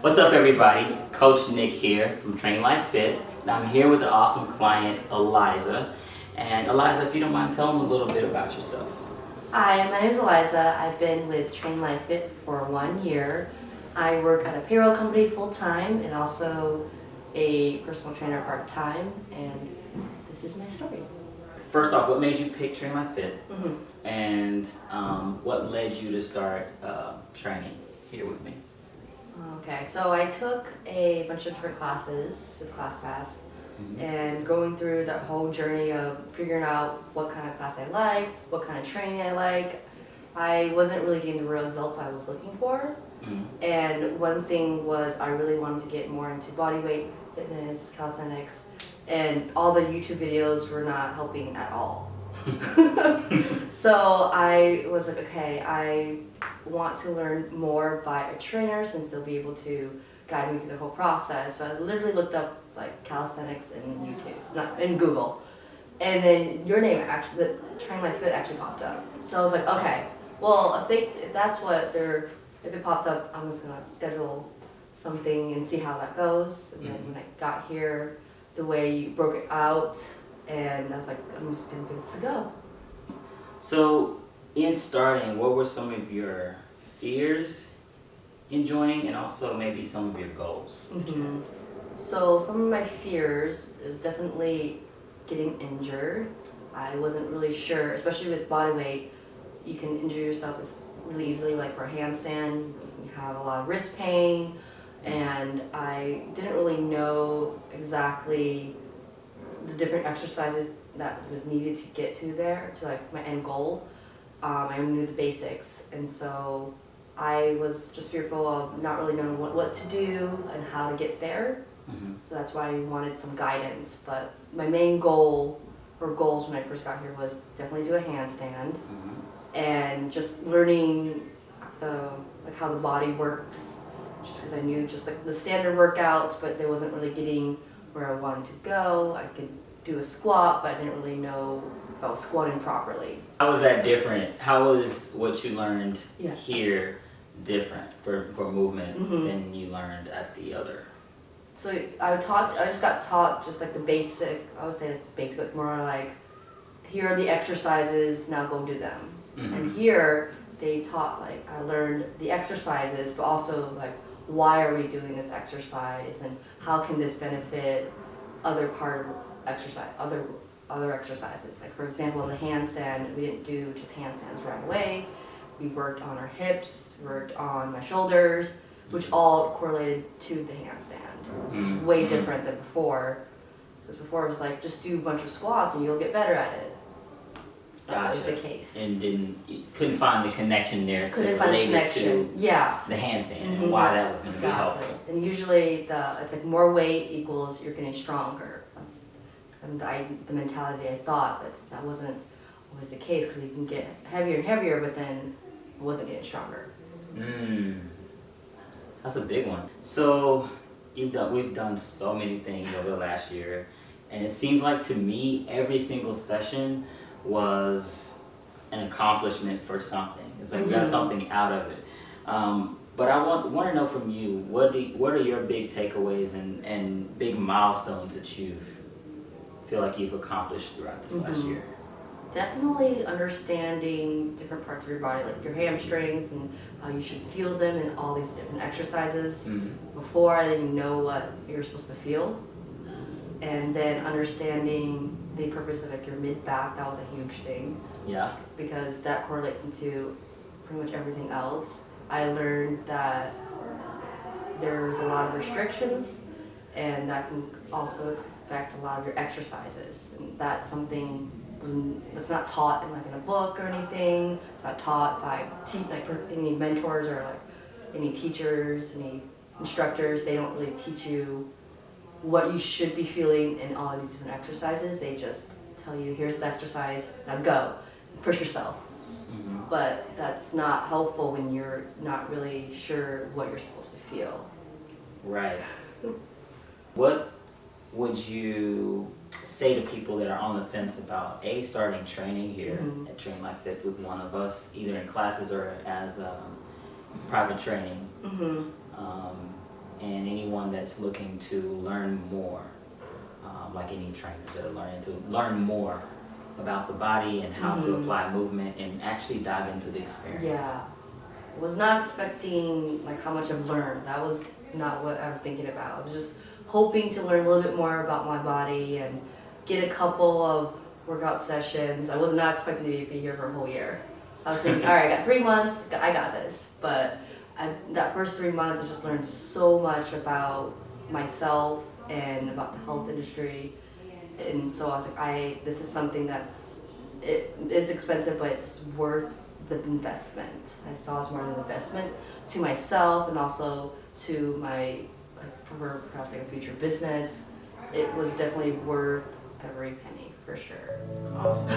What's up, everybody? Coach Nick here from TrainLifeFit. And I'm here with an awesome client, Eliza. And Eliza, if you don't mind, tell them a little bit about yourself. Hi, my name is Eliza. I've been with TrainLifeFit for 1 year. I work at a payroll company full-time and also a personal trainer part-time, and this is my story. First off, what made you pick TrainLifeFit? Mm-hmm. And what led you to start training here with me? Okay, so I took a bunch of different classes with ClassPass, Mm-hmm. and going through that whole journey of figuring out what kind of class I like, what kind of training I like, I wasn't really getting the results I was looking for. Mm-hmm. And one thing was I really wanted to get more into body weight, fitness, calisthenics, and all the YouTube videos were not helping at all. So I was like, okay, I want to learn more by a trainer since they'll be able to guide me through the whole process. So I literally looked up like calisthenics in YouTube, not in Google, and then your name actually, the TrainLifeFit actually popped up. So I was like, okay, well if that's what they're, if it popped up, I'm just gonna schedule something and see how that goes. And then when I got here, the way you broke it out, and I was like, I'm just gonna give this a go. So, in starting, what were some of your fears in joining, and also maybe some of your goals? Mm-hmm. So some of my fears is definitely getting injured. I wasn't really sure, especially with body weight, you can injure yourself really easily, like for a handstand, you can have a lot of wrist pain, and I didn't really know exactly the different exercises that was needed to get to there, to like my end goal. I knew the basics, and so I was just fearful of not really knowing what to do and how to get there. Mm-hmm. So that's why I wanted some guidance. But my main goal, or goals when I first got here, was definitely do a handstand, and just learning how the body works. Just because I knew just like the standard workouts, but they wasn't really getting where I wanted to go. I could do a squat, but I didn't really know if I was squatting properly. How was that different? How was what you learned Yeah. here different for movement Mm-hmm. than you learned at the other? So I just got taught just like the basic, I would say like basic, but more like, here are the exercises, now go do them. Mm-hmm. And here, they taught, like, I learned the exercises, but also like, why are we doing this exercise, and how can this benefit other part of exercise, other exercises. Like for example, in the handstand, we didn't do just handstands right away. We worked on our hips, worked on my shoulders, which all correlated to the handstand, which is way different than before. Because before it was like, just do a bunch of squats and you'll get better at it. That's not always the case. And you couldn't find the connection there Couldn't to find the relate it connection. to Yeah. the handstand Mm-hmm. and why that was going to Exactly. be helpful. And usually it's like more weight equals you're getting stronger. That's the mentality I thought, but that wasn't always the case, because you can get heavier and heavier, but then I wasn't getting stronger. That's a big one. So we've done so many things over the last year, and it seems like to me every single session was an accomplishment for something. It's like we got something out of it. But I want to know from you, what are your big takeaways and big milestones that you feel like you've accomplished throughout this last year? Definitely understanding different parts of your body, like your hamstrings and how you should feel them in all these different exercises. Before, I didn't know what you were supposed to feel. And then understanding the purpose of like your mid-back, that was a huge thing. Yeah. Because that correlates into pretty much everything else. I learned that there's a lot of restrictions, and that can also affect a lot of your exercises. And that's something that's not taught in a book or anything. It's not taught by any mentors or like any teachers, any instructors. They don't really teach you what you should be feeling in all of these different exercises. They just tell you, here's the exercise, now go, push yourself. But that's not helpful when you're not really sure what you're supposed to feel. Right. What would you say to people that are on the fence about starting training here at TrainLifeFit with one of us, either in classes or as private training? and anyone that's looking to learn more, like any trainers that are learning to learn more about the body and how to apply movement and actually dive into the experience. Yeah. Was not expecting like how much I've learned. That was not what I was thinking about. I was just hoping to learn a little bit more about my body and get a couple of workout sessions. I was not expecting to be here for a whole year. I was thinking, all right, I got 3 months, I got this. But that first 3 months, I just learned so much about myself and about the health industry. And so I was like, this is something it's expensive, but it's worth the investment. I saw it as more of an investment to myself and also to my, for perhaps like a future business. It was definitely worth every penny for sure. Awesome.